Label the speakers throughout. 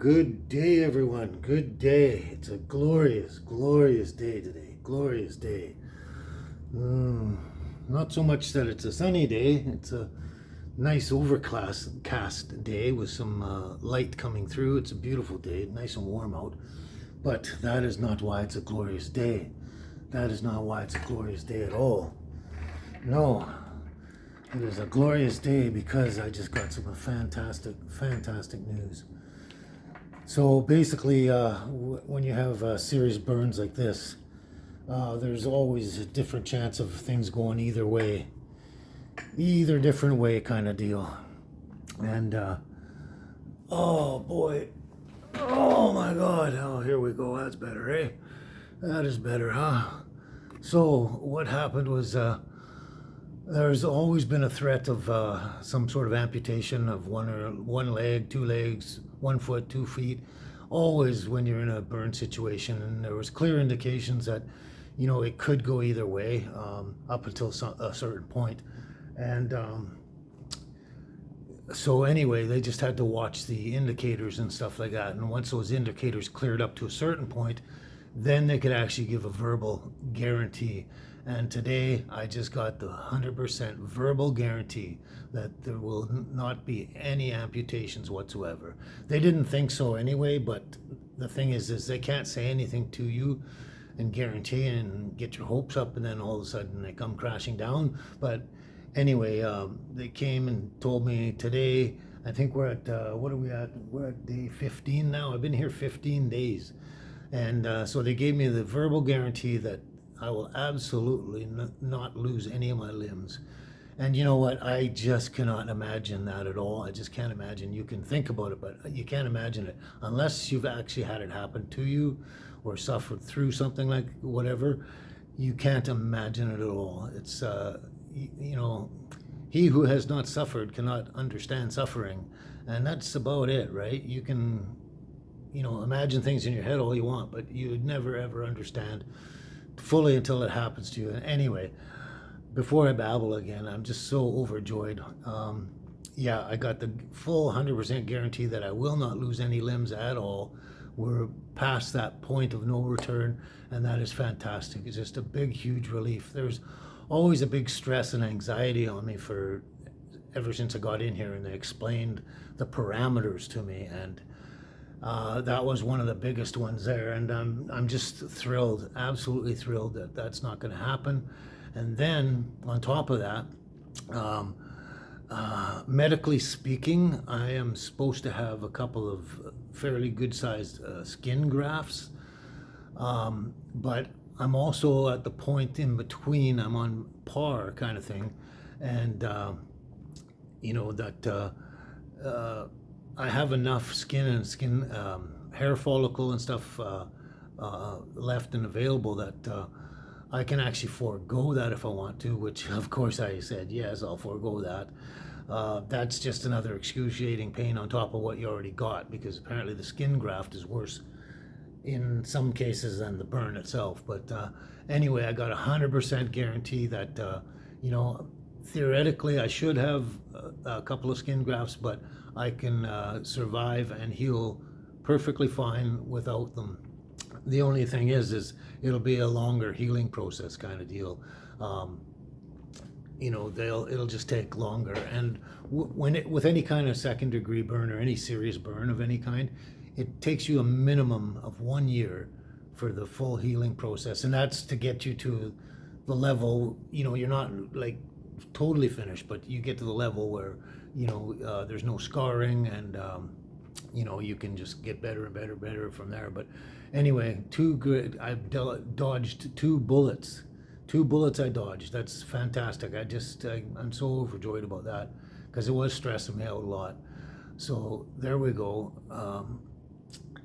Speaker 1: good day, everyone. Good day. It's a glorious, glorious day today. Glorious day. Not so much that it's a sunny day. It's a nice overcast day with some light coming through. It's a beautiful day, nice and warm out. But that is not why it's a glorious day. That is not why it's a glorious day at all. No, it is a glorious day because I just got some fantastic, fantastic news. So basically, when you have serious burns like this, there's always a different chance of things going either different way kind of deal. And oh boy, oh my God, oh here we go. That's better, eh? That is better, huh? So what happened was there's always been a threat of some sort of amputation of one leg, 2 legs, 1 foot, 2 feet, always when you're in a burn situation. And there was clear indications that, it could go either way up until a certain point. And so anyway, they just had to watch the indicators and stuff like that. And once those indicators cleared up to a certain point, then they could actually give a verbal guarantee. And today I just got the 100% verbal guarantee that there will not be any amputations whatsoever. They didn't think so anyway, but the thing is they can't say anything to you and guarantee and get your hopes up, and then all of a sudden they come crashing down. But anyway, they came and told me today, I think we're at, what are we at? We're at day 15 now. I've been here 15 days. And so they gave me the verbal guarantee that I will absolutely not lose any of my limbs. And you know what? I just cannot imagine that at all. I just can't imagine. You can think about it, but you can't imagine it unless you've actually had it happen to you or suffered through something like whatever. You can't imagine it at all. It's, he who has not suffered cannot understand suffering. And that's about it, right? You can, imagine things in your head all you want, but you would never ever understand fully until it happens to you. And anyway, before I babble again, I'm just so overjoyed. Yeah, I got the full 100% guarantee that I will not lose any limbs at all. We're past that point of no return, and that is fantastic. It's just a big, huge relief. There's always a big stress and anxiety on me ever since I got in here, and they explained the parameters to me, and that was one of the biggest ones there. And I'm just thrilled, absolutely thrilled that that's not going to happen. And then on top of that, medically speaking, I am supposed to have a couple of fairly good-sized skin grafts, but I'm also at the point in between. I'm on par kind of thing, and I have enough skin hair follicle and stuff left and available that I can actually forego that if I want to, which of course I said, yes, I'll forego that. That's just another excruciating pain on top of what you already got, because apparently the skin graft is worse in some cases than the burn itself. But anyway, I got 100% guarantee that, theoretically I should have a couple of skin grafts, but I can survive and heal perfectly fine without them. The only thing is it'll be a longer healing process kind of deal. It'll just take longer. And with any kind of second degree burn or any serious burn of any kind, it takes you a minimum of 1 year for the full healing process. And that's to get you to the level, you're not like totally finished, but you get to the level where, there's no scarring, and, you can just get better and better and better from there. But anyway, I've dodged 2 bullets. 2 bullets I dodged. That's fantastic. I'm so overjoyed about that, because it was stressing me out a lot. So there we go.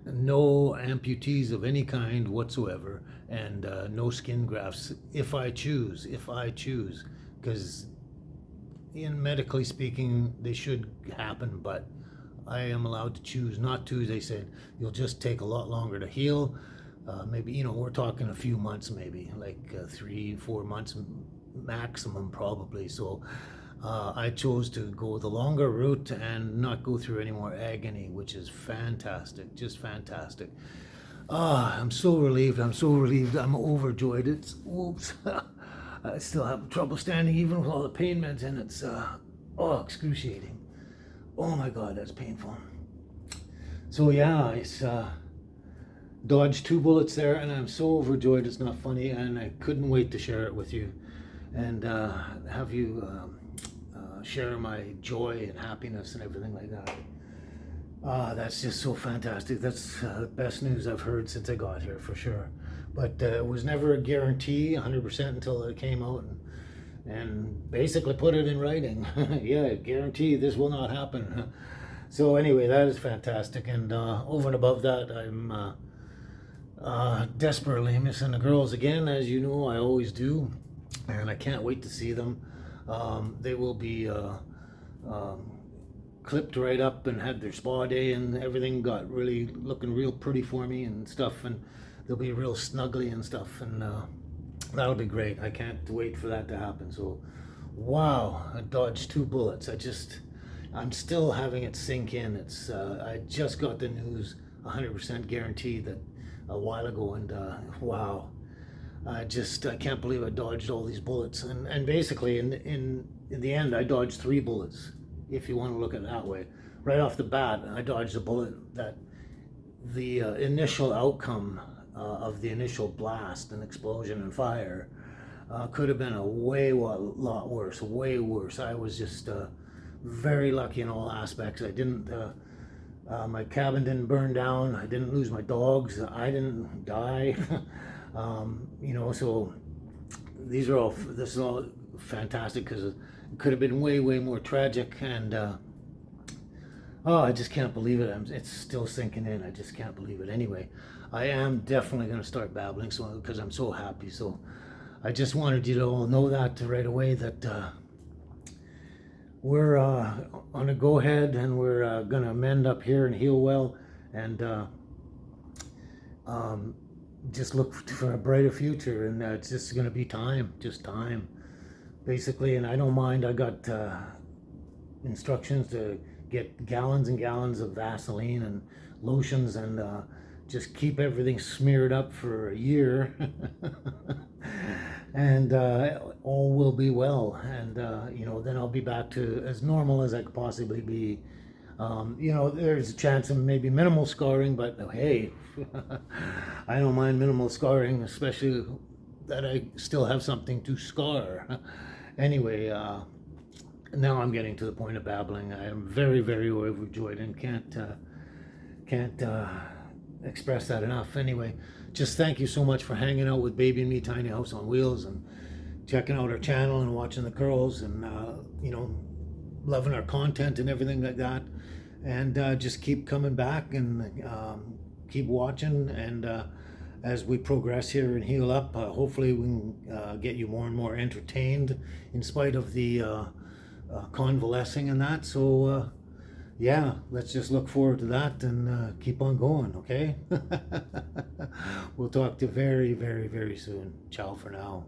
Speaker 1: No amputees of any kind whatsoever, and no skin grafts if I choose, because medically speaking, they should happen, but I am allowed to choose not to. They said you'll just take a lot longer to heal. Maybe, we're talking a few months, maybe like 3-4 months maximum probably. So I chose to go the longer route and not go through any more agony, which is fantastic, just fantastic. I'm so relieved. I'm so relieved. I'm overjoyed. It's, whoops. I still have trouble standing even with all the pain meds, and it's excruciating. Oh my God, that's painful. So yeah, it's dodged 2 bullets there, and I'm so overjoyed. It's not funny, and I couldn't wait to share it with you and have you share my joy and happiness and everything like that. That's just so fantastic. That's the best news I've heard since I got here, for sure. But it was never a guarantee 100% until it came out and basically put it in writing. Yeah, guarantee this will not happen. So anyway, that is fantastic. And over and above that, I'm desperately missing the girls again, as you know I always do. And I can't wait to see them. They will be clipped right up and had their spa day, and everything got really looking real pretty for me and stuff, and they'll be real snuggly and stuff, and that'll be great. I can't wait for that to happen. So wow, I dodged 2 bullets. I'm still having it sink in. It's I just got the news 100% guaranteed that a while ago, and wow, I can't believe I dodged all these bullets. And basically in the end I dodged 3 bullets, if you want to look at it that way. Right off the bat, I dodged a bullet that the initial outcome of the initial blast and explosion and fire could have been a lot worse, way worse. I was just very lucky in all aspects. I didn't, my cabin didn't burn down. I didn't lose my dogs. I didn't die. You know, so this is all fantastic, because it could have been way more tragic, and I just can't believe it. It's still sinking in. I just can't believe it. Anyway, I am definitely going to start babbling, so because I'm so happy. So I just wanted you to all know that right away, that we're on a go ahead, and we're going to mend up here and heal well, and just look for a brighter future. And it's just going to be time, just time, basically. And I don't mind. I got instructions to get gallons and gallons of Vaseline and lotions, and just keep everything smeared up for a year. And all will be well. And you know, then I'll be back to as normal as I could possibly be. You know, there's a chance of maybe minimal scarring, but hey, I don't mind minimal scarring, especially that I still have something to scar. Anyway, now I'm getting to the point of babbling. I am very overjoyed, and can't express that enough. Anyway, just thank you so much for hanging out with Baby and Me Tiny House on Wheels, and checking out our channel and watching the girls, and you know, loving our content and everything like that. And just keep coming back, and keep watching, and as we progress here and heal up, hopefully we can get you more and more entertained in spite of the convalescing and that. So yeah, let's just look forward to that, and keep on going, okay? We'll talk to you very soon. Ciao for now.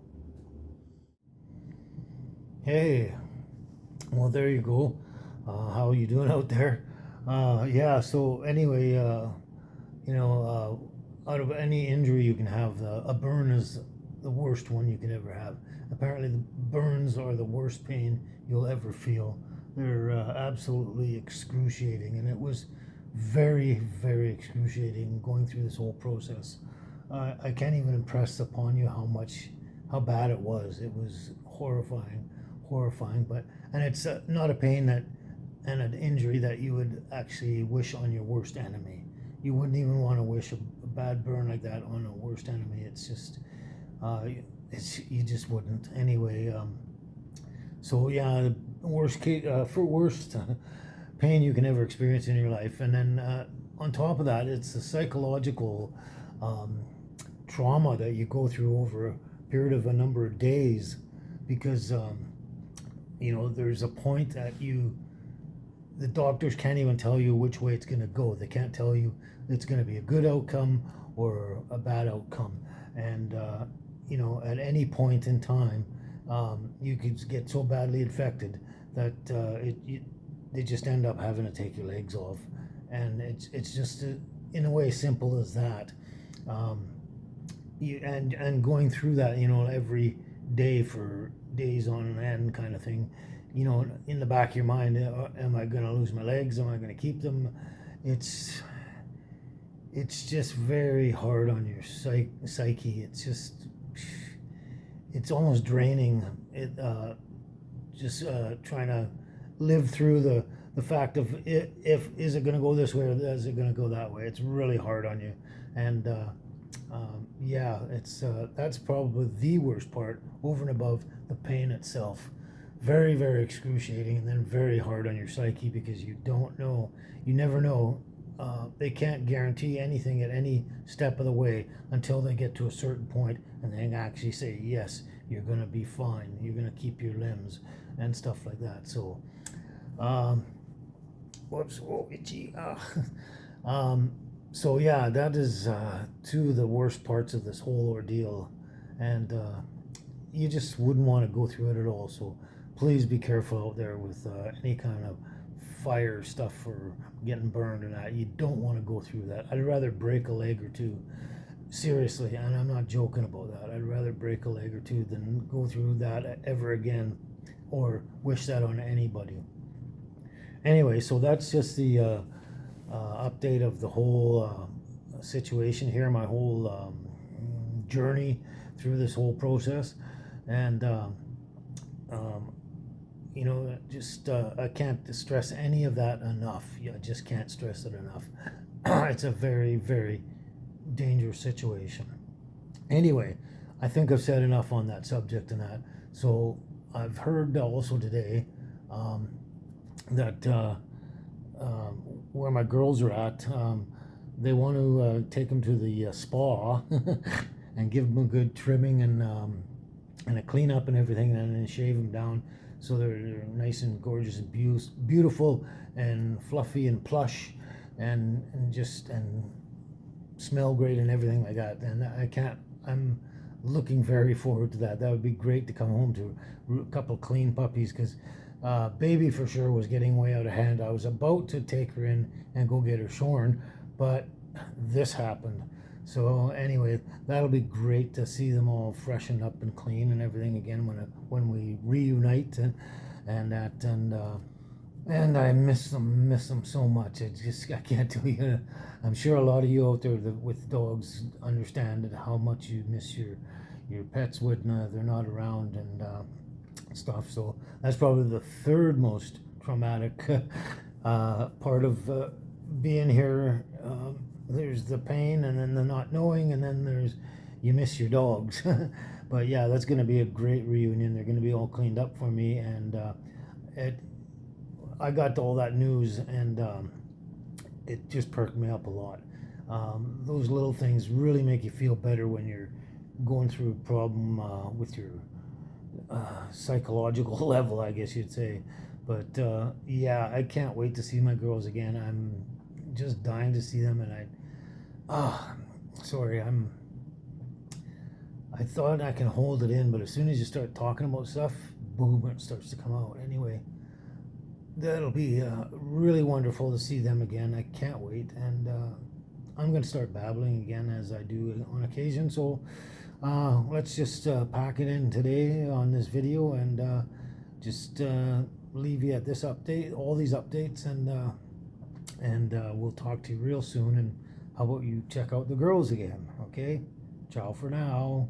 Speaker 1: Hey, well, there you go. How are you doing out there? Yeah, so anyway, you know, out of any injury you can have, a burn is the worst one you can ever have. Apparently the burns are the worst pain you'll ever feel. They're absolutely excruciating, and it was very excruciating going through this whole process. I can't even impress upon you how bad it was. It was horrifying, but, and it's not a pain and an injury that you would actually wish on your worst enemy. You wouldn't even want to wish a bad burn like that on a worst enemy. It's just, you just wouldn't. Anyway, so yeah, the worst pain you can ever experience in your life. And then on top of that, it's the psychological trauma that you go through over a period of a number of days, because you know, there's a point that the doctors can't even tell you which way it's going to go. They can't tell you it's going to be a good outcome or a bad outcome. And you know, at any point in time, you could get so badly infected that they just end up having to take your legs off, and it's just in a way simple as that. And going through that, every day for days on end, kind of thing. In the back of your mind, am I going to lose my legs? Am I going to keep them? It's just very hard on your psyche. It's almost draining. Just trying to live through the fact of if is it going to go this way or is it going to go that way. It's really hard on you, and yeah, that's probably the worst part, over and above the pain itself. Very, very excruciating, and then very hard on your psyche, because you don't know, you never know. They can't guarantee anything at any step of the way until they get to a certain point and they actually say, yes, you're going to be fine, you're going to keep your limbs and stuff like that. So whoops, oh itchy. So yeah, that is two of the worst parts of this whole ordeal, and you just wouldn't want to go through it at all. So please be careful out there with any kind of fire stuff or getting burned and that. You don't want to go through that. I'd rather break a leg or two, seriously, and I'm not joking about that. I'd rather break a leg or two than go through that ever again, or wish that on anybody. Anyway, so that's just the update of the whole situation here, my whole journey through this whole process. And just I can't stress any of that enough. I just can't stress it enough. It's a very, very dangerous situation. Anyway, I think I've said enough on that subject and that. So I've heard also today that where my girls are at, they want to take them to the spa and give them a good trimming and a clean up and everything, and then shave them down so they're nice and gorgeous and beautiful and fluffy and plush and smell great and everything like that. And I'm looking very forward to that. That would be great to come home to a couple clean puppies, because baby for sure was getting way out of hand. I was about to take her in and go get her shorn, but this happened. So anyway, that'll be great to see them all freshened up and clean and everything again when we reunite and I miss them so much. I can't tell you. I'm sure a lot of you out there with dogs understand how much you miss your pets when they're not around and stuff. So that's probably the third most traumatic part of being here. There's the pain, and then the not knowing, and then you miss your dogs. But yeah, that's going to be a great reunion. They're going to be all cleaned up for me, and I got all that news, and it just perked me up a lot. Those little things really make you feel better when you're going through a problem with your psychological level, I guess you'd say. But yeah, I can't wait to see my girls again. I'm just dying to see them, and I thought I can hold it in, but as soon as you start talking about stuff, boom, it starts to come out. Anyway, that'll be really wonderful to see them again. I can't wait, and I'm going to start babbling again as I do on occasion. So let's just pack it in today on this video, and just leave you at this update, all these updates, and we'll talk to you real soon. And how about you check out the girls again? Okay, ciao for now.